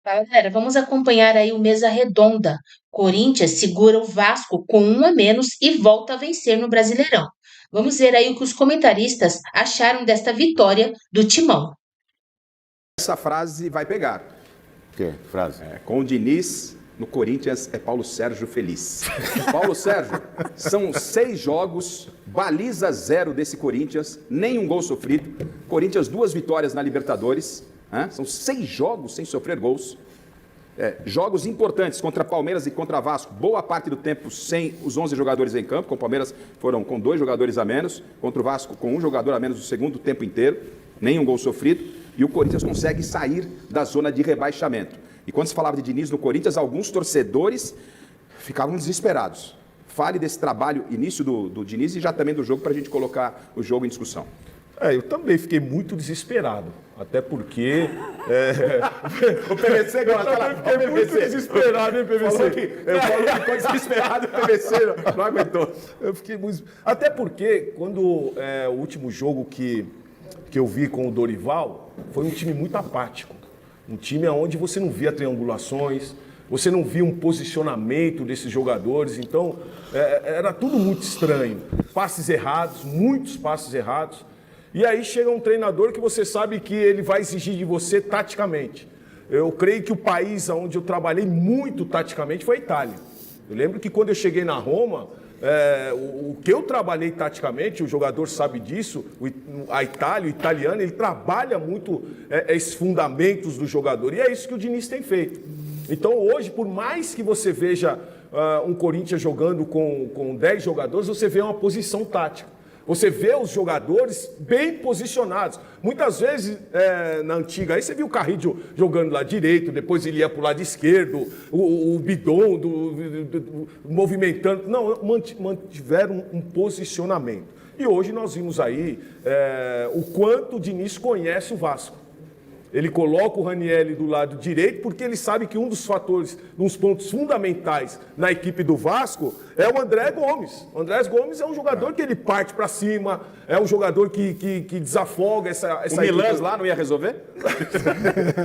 Galera, vamos acompanhar aí o Mesa Redonda. Corinthians segura o Vasco com um a menos e volta a vencer no Brasileirão. Vamos ver aí o que os comentaristas acharam desta vitória do Timão. Essa frase vai pegar. Que frase? Com o Diniz, no Corinthians, é Paulo Sérgio feliz. Paulo Sérgio, são 6 jogos, baliza 0 desse Corinthians, nenhum gol sofrido. Corinthians, 2 vitórias na Libertadores. São 6 jogos sem sofrer gols. Jogos importantes contra Palmeiras e contra Vasco, boa parte do tempo sem os 11 jogadores em campo. Com o Palmeiras foram com 2 jogadores a menos, contra o Vasco com 1 jogador a menos o segundo tempo inteiro, nenhum gol sofrido. E o Corinthians consegue sair da zona de rebaixamento. E quando se falava de Diniz no Corinthians, alguns torcedores ficavam desesperados. Fale desse trabalho, início do Diniz e já também do jogo, para a gente colocar o jogo em discussão. Eu também fiquei muito desesperado, até porque... O PVC agora, fiquei muito desesperado, hein, PVC? Eu falo que ficou desesperado, o PVC não aguentou. Eu fiquei muito... Até porque, quando o último jogo que eu vi com o Dorival, foi um time muito apático. Um time onde você não via triangulações, você não via um posicionamento desses jogadores, então era tudo muito estranho. Passes errados, muitos passes errados. E aí chega um treinador que você sabe que ele vai exigir de você taticamente. Eu creio que o país onde eu trabalhei muito taticamente foi a Itália. Eu lembro que quando eu cheguei na Roma, o que eu trabalhei taticamente, o jogador sabe disso, a Itália, o italiano, ele trabalha muito esses fundamentos do jogador. E é isso que o Diniz tem feito. Então hoje, por mais que você veja um Corinthians jogando com 10 jogadores, você vê uma posição tática. Você vê os jogadores bem posicionados. Muitas vezes, na antiga, aí você viu o Carrillo jogando lá direito, depois ele ia para o lado esquerdo, o Bidon movimentando. Não, mantiveram um posicionamento. E hoje nós vimos aí o quanto o Diniz conhece o Vasco. Ele coloca o Ranieri do lado direito porque ele sabe que um dos fatores, um dos pontos fundamentais na equipe do Vasco é o André Gomes. O André Gomes é um jogador que ele parte para cima, é um jogador que desafoga essa o Milans lá não ia resolver?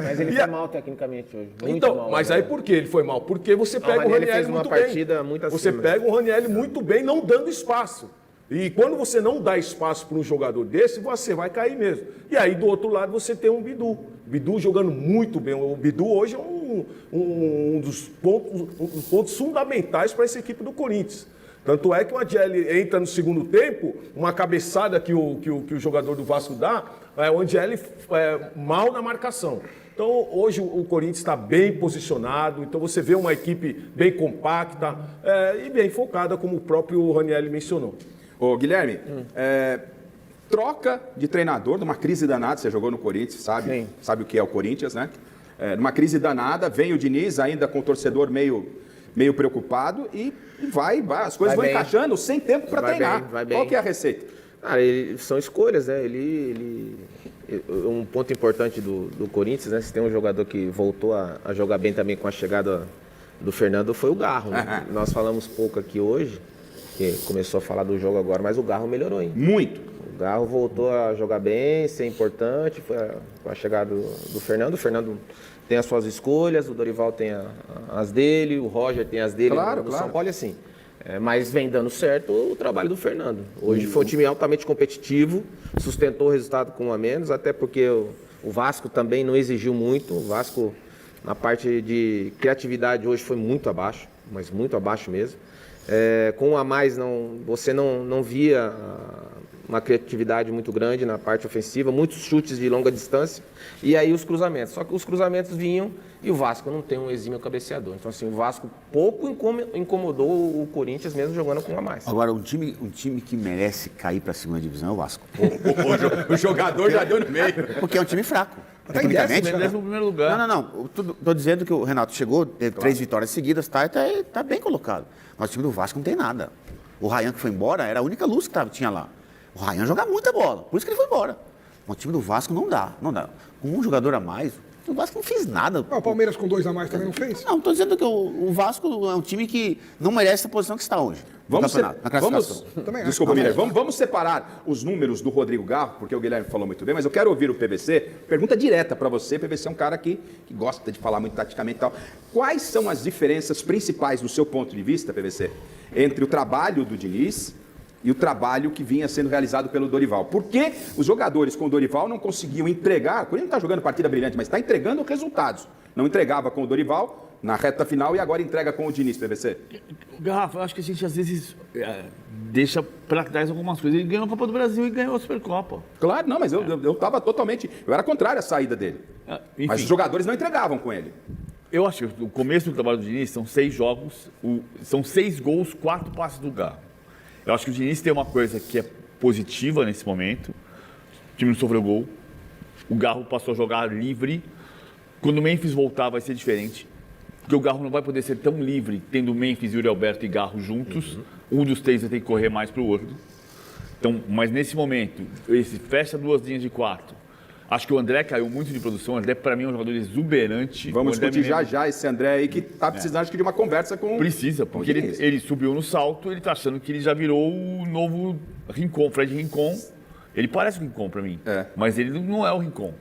Mas ele foi mal tecnicamente hoje. Então, mal, mas aí por que ele foi mal? Porque você pega o Ranieri muito bem. Você pega o Ranieri muito bem, não dando espaço. E quando você não dá espaço para um jogador desse, você vai cair mesmo. E aí, do outro lado, você tem um Bidu. Bidu jogando muito bem. O Bidu hoje é um dos pontos fundamentais para essa equipe do Corinthians. Tanto é que o Adiel entra no segundo tempo, uma cabeçada que o jogador do Vasco dá, o Adiel mal na marcação. Então, hoje o Corinthians está bem posicionado, então você vê uma equipe bem compacta e bem focada, como o próprio Ranieri mencionou. Ô, Guilherme, troca de treinador, numa crise danada, você jogou no Corinthians, sabe o que é o Corinthians, né? Numa crise danada, vem o Diniz ainda com o torcedor meio preocupado e as coisas vão encaixando sem tempo para treinar. Qual que é a receita? São escolhas, né? Um ponto importante do Corinthians, né? Se tem um jogador que voltou a jogar bem também com a chegada do Fernando, foi o Garro. Né? Nós falamos pouco aqui hoje, que começou a falar do jogo agora, mas o Garro melhorou, hein? Muito. O Garro voltou a jogar bem, ser importante, foi a chegada do Fernando. O Fernando tem as suas escolhas, o Dorival tem as dele, o Roger tem as dele. Claro. São Paulo é assim. Mas vem dando certo o trabalho do Fernando. Hoje foi um time altamente competitivo, sustentou o resultado com um a menos, até porque o Vasco também não exigiu muito. O Vasco, na parte de criatividade, hoje foi muito abaixo, mas muito abaixo mesmo. Com um a mais, você não via uma criatividade muito grande na parte ofensiva, muitos chutes de longa distância e aí os cruzamentos. Só que os cruzamentos vinham e o Vasco não tem um exímio cabeceador. Então, assim, o Vasco pouco incomodou o Corinthians mesmo jogando com um a mais. Agora, um time que merece cair para a segunda divisão é o Vasco. O jogador já deu no meio. Porque é um time fraco. Tecnicamente, no primeiro lugar. Não. Estou dizendo que o Renato chegou, teve 3 vitórias seguidas, tá bem colocado. Mas o time do Vasco não tem nada. O Ryan que foi embora era a única luz que tinha lá. O Ryan joga muita bola, por isso que ele foi embora. O time do Vasco não dá. Com um jogador a mais, O Vasco não fez nada. O Palmeiras com 2 a mais também não fez? Não, estou dizendo que o Vasco é um time que não merece essa posição que está hoje. Vamos, na classificação. Desculpa, Guilherme. Vamos separar os números do Rodrigo Garro, porque o Guilherme falou muito bem, mas eu quero ouvir o PVC. Pergunta direta para você. O PVC é um cara que gosta de falar muito taticamente e tal. Quais são as diferenças principais, do seu ponto de vista, PVC, entre o trabalho do Diniz e o trabalho que vinha sendo realizado pelo Dorival? Por que os jogadores com o Dorival não conseguiam entregar? O Corinthians não está jogando partida brilhante, mas está entregando resultados. Não entregava com o Dorival na reta final e agora entrega com o Diniz, PVC. Garrafa, eu acho que a gente às vezes deixa para trás algumas coisas. Ele ganhou a Copa do Brasil e ganhou a Supercopa. Claro, não, mas eu estava totalmente... Eu era contrário à saída dele. Enfim, Mas os jogadores não entregavam com ele. eu acho que o começo do trabalho do Diniz são 6 jogos, são 6 gols, 4 passes do Garro. Eu acho que o Diniz tem uma coisa que é positiva nesse momento. O time não sofreu gol. O Garro passou a jogar livre. Quando o Memphis voltar vai ser diferente. Porque o Garro não vai poder ser tão livre, tendo Memphis, Yuri Alberto e Garro juntos. Um dos 3 vai ter que correr mais para o outro. Então, mas nesse momento, esse fecha 2 linhas de 4. Acho que o André caiu muito de produção. O André, para mim, é um jogador exuberante. Vamos discutir já esse André aí, que está precisando acho que de uma conversa com... Precisa, porque ele subiu no salto, ele está achando que ele já virou o novo Rincon, Fred Rincon. Ele parece o Rincon para mim, mas ele não é o Rincon.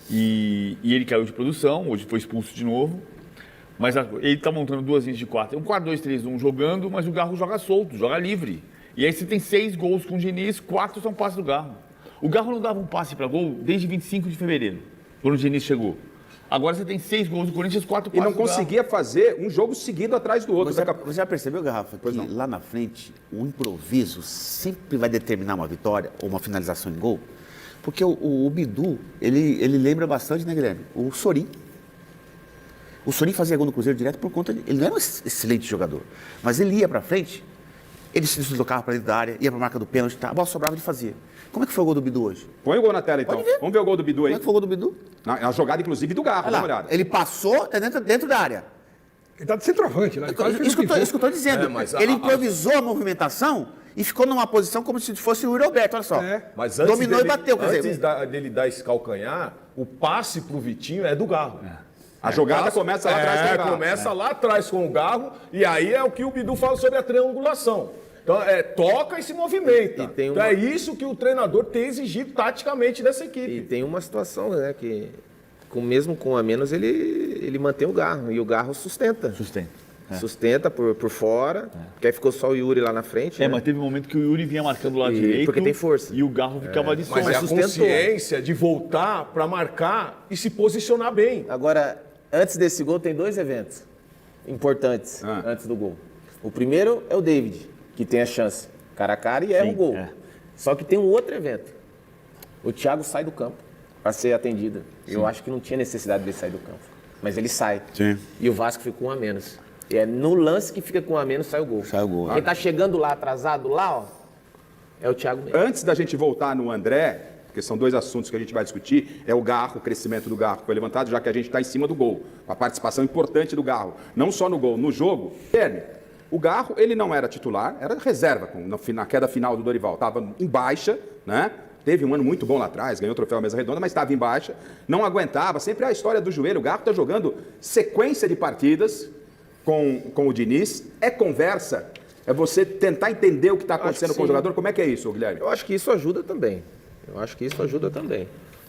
E ele caiu de produção, hoje foi expulso de novo. Mas ele está montando 2 linhas de 4. É um 4-2-3-1 jogando, mas o Garro joga solto, joga livre. E aí você tem 6 gols com o Diniz, 4 são passes do Garro. O Garro não dava um passe para gol desde 25 de fevereiro, quando o Diniz chegou. Agora você tem 6 gols do Corinthians, 4 passes E não conseguia fazer um jogo seguido atrás do outro. Você já percebeu, Garrafa, que lá na frente o improviso sempre vai determinar uma vitória ou uma finalização em gol? Porque o Bidu, ele lembra bastante, né, Guilherme? O Sorin. O Sorin fazia gol no Cruzeiro direto por conta de... Ele não era um excelente jogador, mas ele ia para frente, ele se deslocava para dentro da área, ia para a marca do pênalti, a bola sobrava, ele fazia. Como é que foi o gol do Bidu hoje? Põe o gol na tela, então. Vamos ver o gol do Bidu aí. Como é que foi o gol do Bidu? Na jogada, inclusive, do Garro, dá uma olhada. Ele passou dentro da área. Ele está de centroavante, né? Ele quase fez Isso que eu estou dizendo. Ele improvisou a movimentação e ficou numa posição como se fosse o Yuri Alberto, olha só. Mas antes dominou dele, e bateu. Quer dizer, dele dar esse calcanhar, o passe pro Vitinho é do Garro. A jogada começa lá atrás com o Garro. Começa lá atrás com o Garro, e aí é o que o Bidu fala sobre a triangulação. Então, toca e se movimenta. Então, é isso que o treinador tem exigido taticamente dessa equipe. E tem uma situação, né, que mesmo com a menos, ele mantém o Garro, e o Garro sustenta. Sustenta por fora, porque aí ficou só o Yuri lá na frente. Né? Mas teve um momento que o Yuri vinha marcando lá direito. Porque tem força. E o Garro ficava de sombra. Mas é a consciência de voltar para marcar e se posicionar bem. Agora, antes desse gol, tem 2 eventos importantes antes do gol. O primeiro é o David, que tem a chance cara a cara e erra um gol. Só que tem um outro evento. O Thiago sai do campo para ser atendido. Eu acho que não tinha necessidade dele sair do campo. Mas ele sai. Sim. E o Vasco fica com 1 a menos. E é no lance que fica com 1 a menos, sai o gol. Sai o gol. Quem tá chegando lá, atrasado lá, ó, é o Thiago mesmo. Antes da gente voltar no André, porque são 2 assuntos que a gente vai discutir, é o Garro, o crescimento do Garro que foi levantado, já que a gente está em cima do gol. A participação importante do Garro. Não só no gol, no jogo. Guilherme, o Garro, ele não era titular, era reserva na queda final do Dorival. Estava em baixa, né? Teve um ano muito bom lá atrás, ganhou o troféu Mesa Redonda, mas estava em baixa, não aguentava. Sempre a história do joelho. O Garro está jogando sequência de partidas com o Diniz. É conversa, é você tentar entender o que está acontecendo com o jogador. Como é que é isso, Guilherme? Eu acho que isso ajuda também.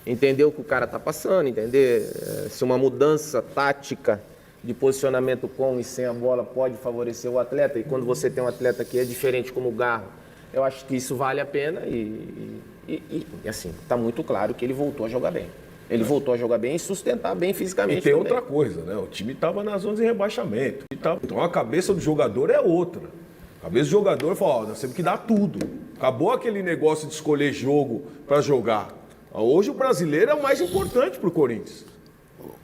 Entender o que o cara está passando, entender se uma mudança tática de posicionamento com e sem a bola pode favorecer o atleta. E quando você tem um atleta que é diferente como o Garro, eu acho que isso vale a pena e assim, está muito claro que ele voltou a jogar bem. Ele voltou a jogar bem e sustentar bem fisicamente. E tem também. outra coisa, né? O time estava na zona de rebaixamento. Então a cabeça do jogador é outra. A cabeça do jogador fala, nós temos que dar tudo. Acabou aquele negócio de escolher jogo para jogar. Hoje o brasileiro é o mais importante para o Corinthians.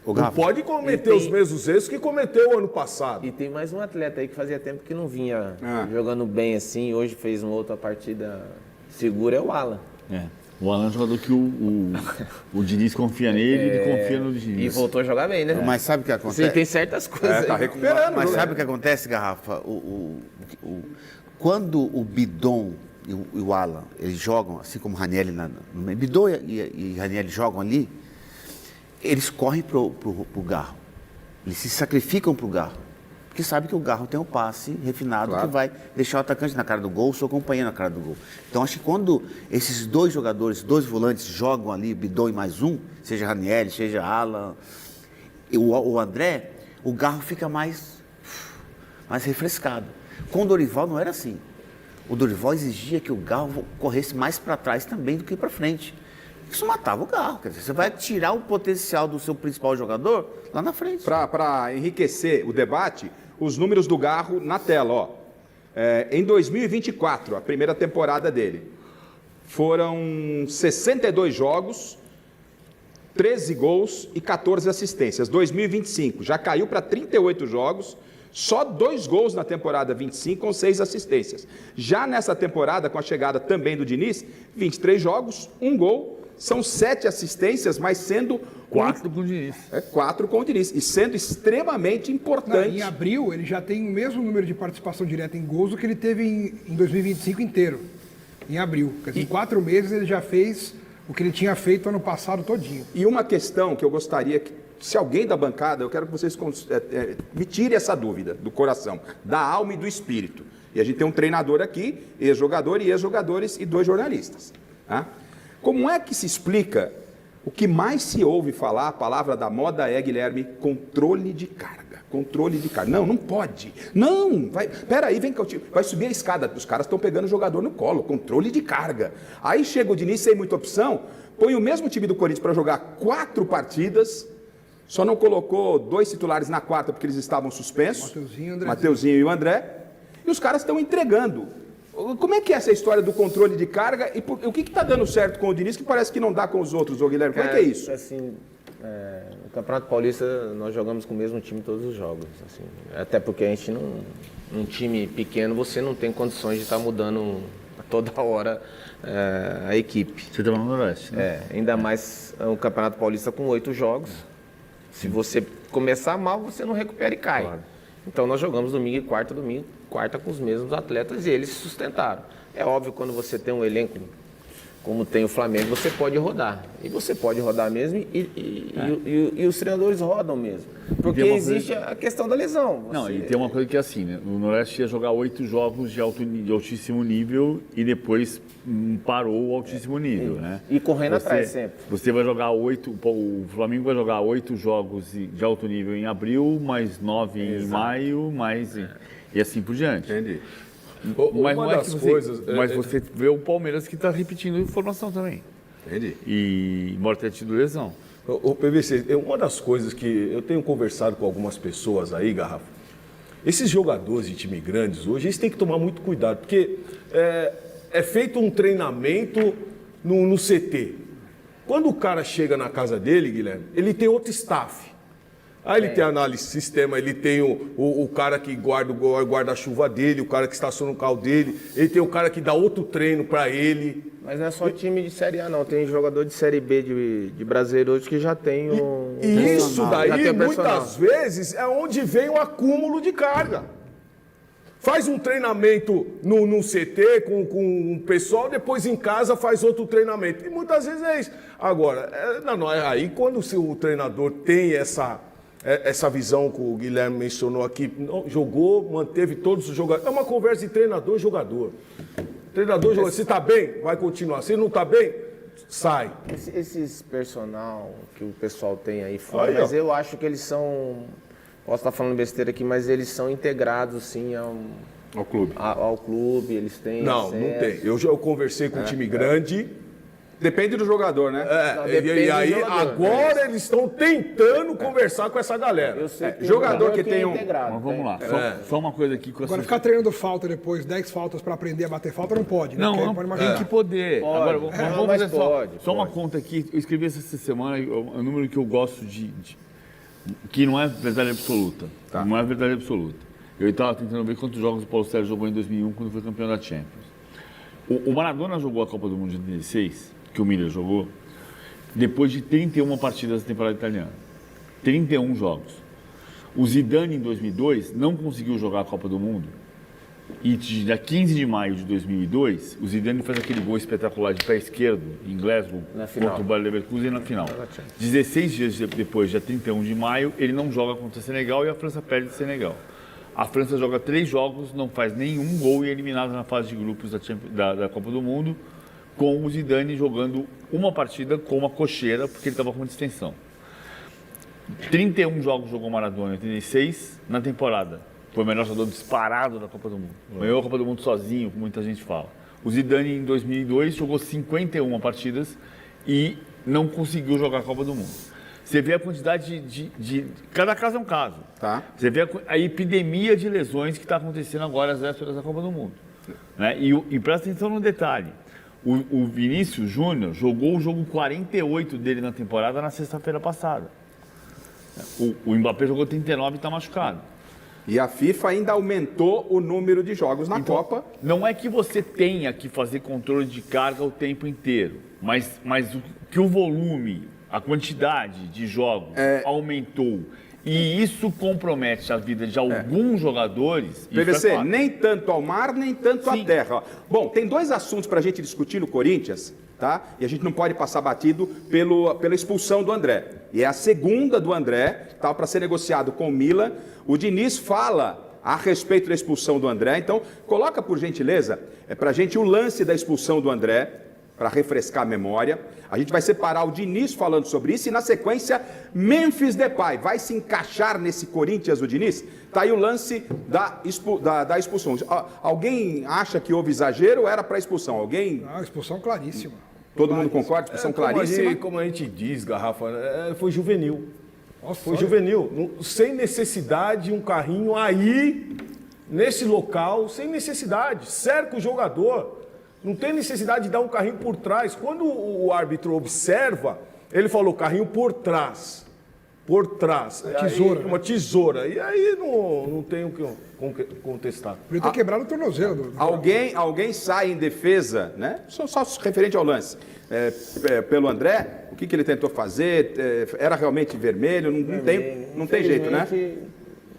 Não pode cometer os mesmos erros que cometeu o ano passado. E tem mais um atleta aí que fazia tempo que não vinha jogando bem assim. Hoje fez uma outra partida segura, é o Alan. O Alan é um jogador que o Diniz confia nele, ele confia no Diniz. E voltou a jogar bem, né? Mas sabe o que acontece? Sim, tem certas coisas. Está recuperando. Mas sabe o que acontece, Garrafa? Quando o Bidon e o Alan, eles jogam, assim como o Ranieri, Bidon e Ranieri jogam ali, eles correm pro Garro. Eles se sacrificam pro Garro. Porque sabe que o Garro tem um passe refinado que vai deixar o atacante na cara do gol, o seu companheiro na cara do gol. Então, acho que quando esses dois jogadores, dois volantes, jogam ali, Bidon e mais um, seja Ranieri, seja Alan, o André, o Garro fica mais refrescado. Com o Dorival não era assim. O Dorival exigia que o Garro corresse mais para trás também do que para frente. Isso matava o Garro. Quer dizer, você vai tirar o potencial do seu principal jogador lá na frente. Para enriquecer o debate, os números do Garro na tela. Ó. Em 2024, a primeira temporada dele, foram 62 jogos, 13 gols e 14 assistências. 2025 já caiu para 38 jogos, só 2 gols na temporada 25 com 6 assistências. Já nessa temporada, com a chegada também do Diniz, 23 jogos, 1 gol, são 7 assistências, mas sendo 4 com o Diniz. 4 com o Diniz, e sendo extremamente importante. Em abril, ele já tem o mesmo número de participação direta em gols do que ele teve em 2025 inteiro, em abril. Quer dizer, em 4 meses ele já fez o que ele tinha feito ano passado todinho. E uma questão que eu gostaria que, se alguém da bancada, eu quero que vocês me tirem essa dúvida do coração, da alma e do espírito. E a gente tem um treinador aqui, ex-jogador e ex-jogadores e 2 jornalistas. Tá? Como é que se explica o que mais se ouve falar, a palavra da moda é, Guilherme, controle de carga. Controle de carga. Não pode. Não, peraí, vem cá, vai subir a escada. Os caras estão pegando o jogador no colo, controle de carga. Aí chega o Diniz sem muita opção, põe o mesmo time do Corinthians para jogar 4 partidas, só não colocou 2 titulares na 4ª porque eles estavam suspensos, Mateuzinho e o André, e os caras estão entregando. Como é que é essa história do controle de carga e o que está dando certo com o Diniz que parece que não dá com os outros, ô Guilherme? Como é que é isso? Assim, no Campeonato Paulista nós jogamos com o mesmo time todos os jogos. Assim, até porque a gente num time pequeno você não tem condições de estar mudando a toda hora a equipe. Você estava no Noroeste, né? Ainda mais o Campeonato Paulista com 8 jogos. Se você começar mal, você não recupera e cai. Claro. Então nós jogamos domingo e quarta com os mesmos atletas e eles se sustentaram. É óbvio, quando você tem um elenco como tem o Flamengo, você pode rodar. E você pode rodar mesmo e os treinadores rodam mesmo. Porque existe a questão da lesão. Não, e tem uma coisa que é assim, né? O Noroeste ia jogar 8 jogos de altíssimo nível e depois parou o altíssimo nível, né? E correndo atrás sempre. Você vai jogar 8, o Flamengo vai jogar 8 jogos de alto nível em abril, mais 9 em maio, e assim por diante. Entendi. Mas não é que você vê o Palmeiras que está repetindo informação também. Entendi. E embora tenha tido lesão. O PVC, uma das coisas que eu tenho conversado com algumas pessoas aí, Garrafa, esses jogadores de time grandes hoje, eles têm que tomar muito cuidado, porque é feito um treinamento no CT. Quando o cara chega na casa dele, Guilherme, ele tem outro staff. Aí ele tem análise de sistema, ele tem o cara que guarda o guarda-chuva dele, o cara que estaciona o carro dele, ele tem o cara que dá outro treino para ele. Mas não é só time de Série A, não. Tem jogador de Série B de brasileiro hoje que já tem o... E isso daí, muitas vezes, é onde vem o acúmulo de carga. Faz um treinamento no CT com o pessoal, depois em casa faz outro treinamento. E muitas vezes é isso. Agora, aí quando o treinador tem essa visão que o Guilherme mencionou aqui, jogou, manteve todos os jogadores. É uma conversa de treinador-jogador. Treinador-jogador, se está bem, vai continuar. Se não está bem, sai. Esses personal que o pessoal tem aí fora, mas eu acho que eles são... Posso estar falando besteira aqui, mas eles são integrados, sim, ao clube. Ao clube, eles têm Não tem. Eu conversei com um time grande... Depende do jogador, né? E aí, agora eles estão tentando conversar com essa galera. Eu sei que jogador que tem um... Mas vamos lá, só uma coisa aqui. Agora, ficar treinando falta depois, 10 faltas para aprender a bater falta, não pode, né? Não, tem que poder. Pode. Agora, vamos fazer só uma pode. conta aqui. Eu escrevi essa semana, o número que eu gosto que não é verdade absoluta. Tá. Não é verdade absoluta. Eu estava tentando ver quantos jogos o Paulo Sérgio jogou em 2001, quando foi campeão da Champions. O Maradona jogou a Copa do Mundo de 2016, que o Miller jogou, depois de 31 partidas da temporada italiana. 31 jogos. O Zidane, em 2002, não conseguiu jogar a Copa do Mundo E dia 15 de maio de 2002, o Zidane faz aquele gol espetacular de pé esquerdo em Glasgow contra o Bayer Leverkusen na final. 16 dias depois, dia 31 de maio, ele não joga contra o Senegal e a França perde o Senegal. A França joga 3 jogos, não faz nenhum gol e é eliminada na fase de grupos da Copa do Mundo, com o Zidane jogando uma partida com uma cocheira, porque ele estava com distensão. 31 jogos jogou Maradona, 86 na temporada. Foi o melhor jogador disparado da Copa do Mundo. Ganhou a Copa do Mundo sozinho, como muita gente fala. O Zidane, em 2002, jogou 51 partidas e não conseguiu jogar a Copa do Mundo. Você vê a quantidade de... Cada caso é um caso. Tá. Você vê a epidemia de lesões que está acontecendo agora às vésperas da Copa do Mundo. Né? E presta atenção no detalhe. O Vinícius Júnior jogou o jogo 48 dele na temporada na sexta-feira passada. O Mbappé jogou 39 e está machucado. E a FIFA ainda aumentou o número de jogos na Copa. Não é que você tenha que fazer controle de carga o tempo inteiro, mas que o volume, a quantidade de jogos aumentou. E isso compromete a vida de alguns jogadores. PVC, nem tanto ao mar, nem tanto à terra. Bom, tem 2 assuntos para a gente discutir no Corinthians, tá? E a gente não pode passar batido pela expulsão do André. E é a segunda do André, estava para ser negociado com o Milan. O Diniz fala a respeito da expulsão do André. Então, coloca, por gentileza, para a gente o lance da expulsão do André, para refrescar a memória. A gente vai separar o Diniz falando sobre isso e, na sequência, Memphis Depay. Vai se encaixar nesse Corinthians, o Diniz? Está aí o lance da expulsão. Alguém acha que houve exagero ou era para expulsão? Alguém? Ah, expulsão claríssima. Todo mundo concorda? Expulsão claríssima? Como a gente diz, Garrafa, foi juvenil. Nossa, Foi juvenil. Sem necessidade, um carrinho aí, nesse local, sem necessidade. Cerca o jogador. Não tem necessidade de dar um carrinho por trás. Quando o árbitro observa, ele falou carrinho por trás. Por trás. Tesoura. Uma tesoura. E aí não tem o que contestar. Podia ter quebrado o tornozelo. Alguém sai em defesa, né? Só referente ao lance. Pelo André, o que ele tentou fazer? Era realmente vermelho? Não tem jeito, né?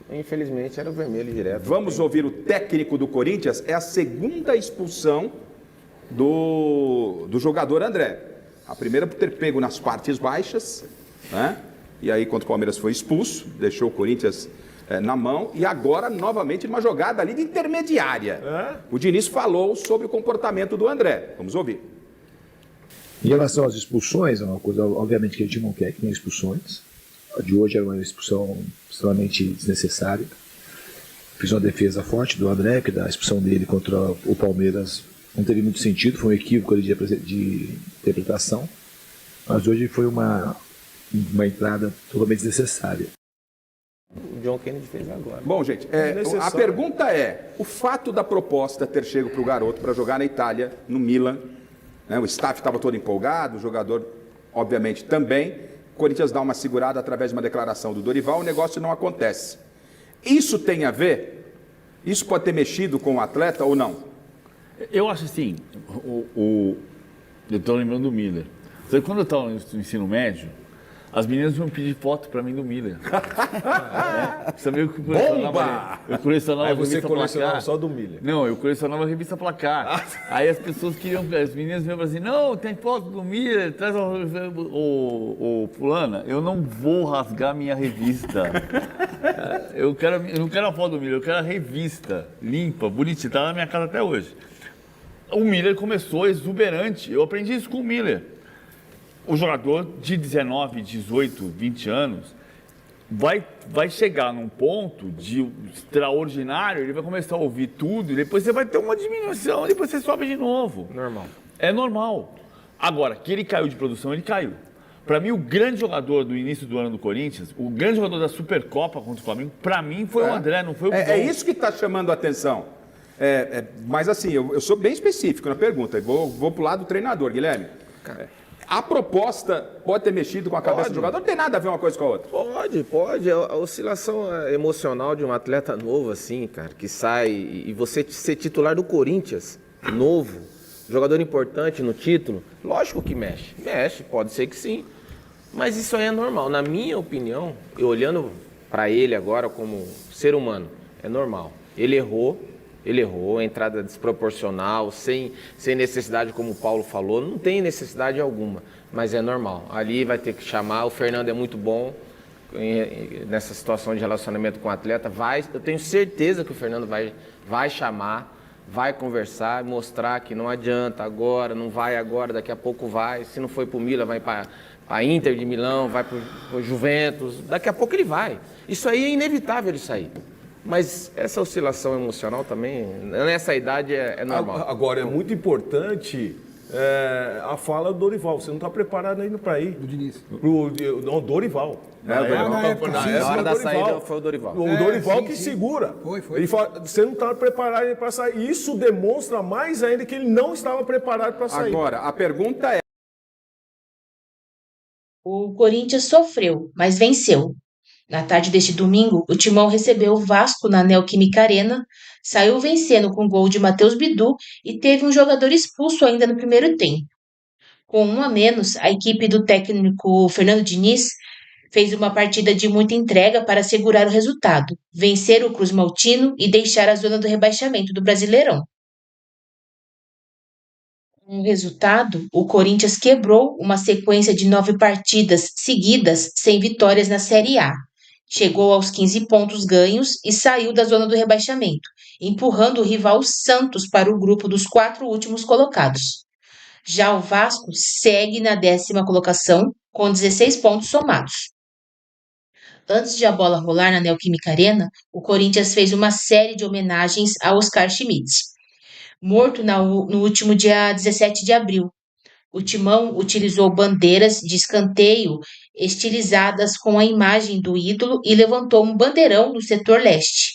Infelizmente era o vermelho direto. Vamos ouvir o técnico do Corinthians. É a segunda expulsão do jogador André. A primeira por ter pego nas partes baixas, né? E aí, quando o Palmeiras foi expulso, deixou o Corinthians na mão. E agora, novamente, numa jogada ali de intermediária. O Diniz falou sobre o comportamento do André. Vamos ouvir. Em relação às expulsões, é uma coisa, obviamente, que a gente não quer que tenha expulsões. A de hoje era uma expulsão extremamente desnecessária. Fiz uma defesa forte do André, que da expulsão dele contra o Palmeiras não teve muito sentido, foi um equívoco ali de interpretação. Mas hoje foi uma entrada totalmente desnecessária. O John Kennedy fez agora. Bom, gente, a pergunta é, o fato da proposta ter chego para o garoto para jogar na Itália, no Milan, né, o staff estava todo empolgado, o jogador, obviamente, também. O Corinthians dá uma segurada através de uma declaração do Dorival, o negócio não acontece. Isso tem a ver? Isso pode ter mexido com o atleta ou não? Eu acho assim, eu estou lembrando do Miller. Sabe, quando eu estava no ensino médio, as meninas iam pedir foto para mim do Miller. Sabia que eu colecionava Aí você revista colecionava Placar. só do Miller. Não, eu colecionava a revista Placar. Aí as pessoas as meninas me assim, não, tem foto do Miller, traz o fulana, eu não vou rasgar minha revista. Eu não quero a foto do Miller, eu quero a revista, limpa, bonitinha, tá na minha casa até hoje. O Miller começou exuberante, eu aprendi isso com o Miller. O jogador de 19, 18, 20 anos vai chegar num ponto de extraordinário, ele vai começar a ouvir tudo, e depois você vai ter uma diminuição, depois você sobe de novo. Normal. É normal. Agora, que ele caiu de produção, ele caiu. Para mim, o grande jogador do início do ano do Corinthians, o grande jogador da Supercopa contra o Flamengo, para mim foi o André, não foi o É isso que está chamando a atenção. Mas assim, eu sou bem específico na pergunta, vou para o lado do treinador, Guilherme. A proposta pode ter mexido com a cabeça do jogador? Não tem nada a ver uma coisa com a outra. Pode. A oscilação emocional de um atleta novo, assim, cara, que sai e você ser titular do Corinthians, novo, jogador importante no título, lógico que mexe. Mexe, pode ser que sim. Mas isso aí é normal. Na minha opinião, eu olhando para ele agora como ser humano, é normal. Ele errou, Ele errou, entrada desproporcional, sem necessidade, como o Paulo falou, não tem necessidade alguma, mas é normal. Ali vai ter que chamar, o Fernando é muito bom nessa situação de relacionamento com o atleta, eu tenho certeza que o Fernando vai chamar, vai conversar, mostrar que não adianta agora, não vai agora, daqui a pouco vai, se não foi para o Milan, vai para a Inter de Milão, vai para o Juventus, daqui a pouco ele vai. Isso aí é inevitável ele sair. Mas essa oscilação emocional também, nessa idade, é normal. Agora, é muito importante a fala do Dorival. Você não está preparado ainda para ir. Do Diniz. Não, Dorival. Na hora da saída foi o Dorival. O Dorival que segura. Foi. Ele fala, você não está preparado ainda para sair. Isso demonstra mais ainda que ele não estava preparado para sair. Agora, a pergunta é... O Corinthians sofreu, mas venceu. Na tarde deste domingo, o Timão recebeu o Vasco na Neoquímica Arena, saiu vencendo com gol de Matheus Bidu e teve um jogador expulso ainda no primeiro tempo. Com 1 a menos, a equipe do técnico Fernando Diniz fez uma partida de muita entrega para segurar o resultado, vencer o Cruz Maltino e deixar a zona do rebaixamento do Brasileirão. Com o resultado, o Corinthians quebrou uma sequência de 9 partidas seguidas sem vitórias na Série A. Chegou aos 15 pontos ganhos e saiu da zona do rebaixamento, empurrando o rival Santos para o grupo dos 4 últimos colocados. Já o Vasco segue na 10ª colocação, com 16 pontos somados. Antes de a bola rolar na Neoquímica Arena, o Corinthians fez uma série de homenagens a Oscar Schmidt, morto no último dia 17 de abril. O Timão utilizou bandeiras de escanteio estilizadas com a imagem do ídolo e levantou um bandeirão no setor leste.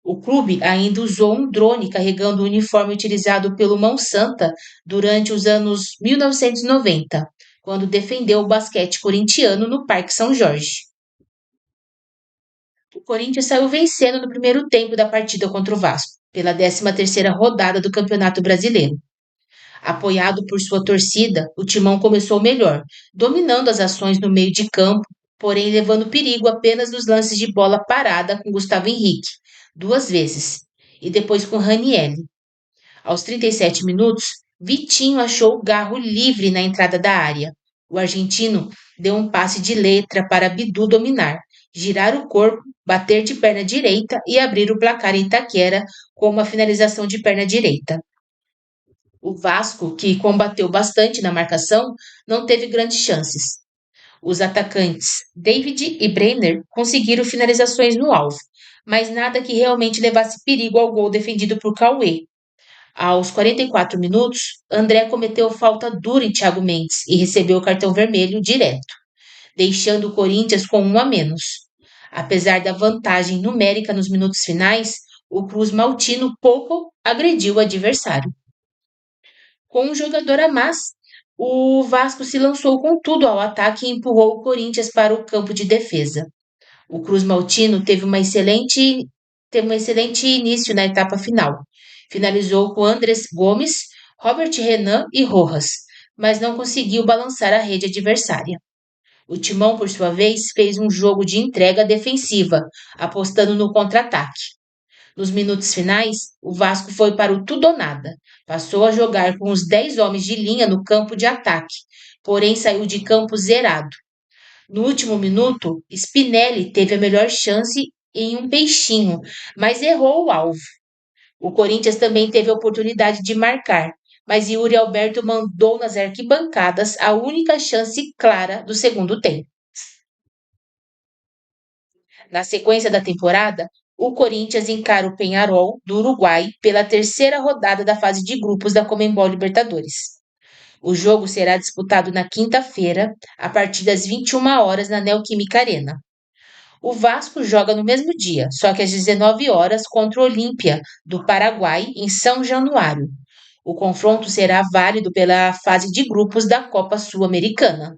O clube ainda usou um drone carregando o uniforme utilizado pelo Mão Santa durante os anos 1990, quando defendeu o basquete corintiano no Parque São Jorge. O Corinthians saiu vencendo no primeiro tempo da partida contra o Vasco, pela 13ª rodada do Campeonato Brasileiro. Apoiado por sua torcida, o Timão começou melhor, dominando as ações no meio de campo, porém levando perigo apenas nos lances de bola parada com Gustavo Henrique, 2 vezes, e depois com Ranielli. Aos 37 minutos, Vitinho achou o Garro livre na entrada da área. O argentino deu um passe de letra para Bidu dominar, girar o corpo, bater de perna direita e abrir o placar em Itaquera com uma finalização de perna direita. O Vasco, que combateu bastante na marcação, não teve grandes chances. Os atacantes David e Brenner conseguiram finalizações no alvo, mas nada que realmente levasse perigo ao gol defendido por Cauê. Aos 44 minutos, André cometeu falta dura em Thiago Mendes e recebeu o cartão vermelho direto, deixando o Corinthians com 1 a menos. Apesar da vantagem numérica nos minutos finais, o Cruz Maltino pouco agrediu o adversário. Com um jogador a mais, o Vasco se lançou com tudo ao ataque e empurrou o Corinthians para o campo de defesa. O Cruz Maltino teve um excelente início na etapa final. Finalizou com Andrés Gomes, Robert Renan e Rojas, mas não conseguiu balançar a rede adversária. O Timão, por sua vez, fez um jogo de entrega defensiva, apostando no contra-ataque. Nos minutos finais, o Vasco foi para o tudo ou nada. Passou a jogar com os 10 homens de linha no campo de ataque, porém saiu de campo zerado. No último minuto, Spinelli teve a melhor chance em um peixinho, mas errou o alvo. O Corinthians também teve a oportunidade de marcar, mas Yuri Alberto mandou nas arquibancadas a única chance clara do segundo tempo. Na sequência da temporada, o Corinthians encara o Peñarol do Uruguai pela 3ª rodada da fase de grupos da Conmebol Libertadores. O jogo será disputado na quinta-feira, a partir das 21 horas na Neoquímica Arena. O Vasco joga no mesmo dia, só que às 19 horas contra o Olímpia, do Paraguai, em São Januário. O confronto será válido pela fase de grupos da Copa Sul-Americana.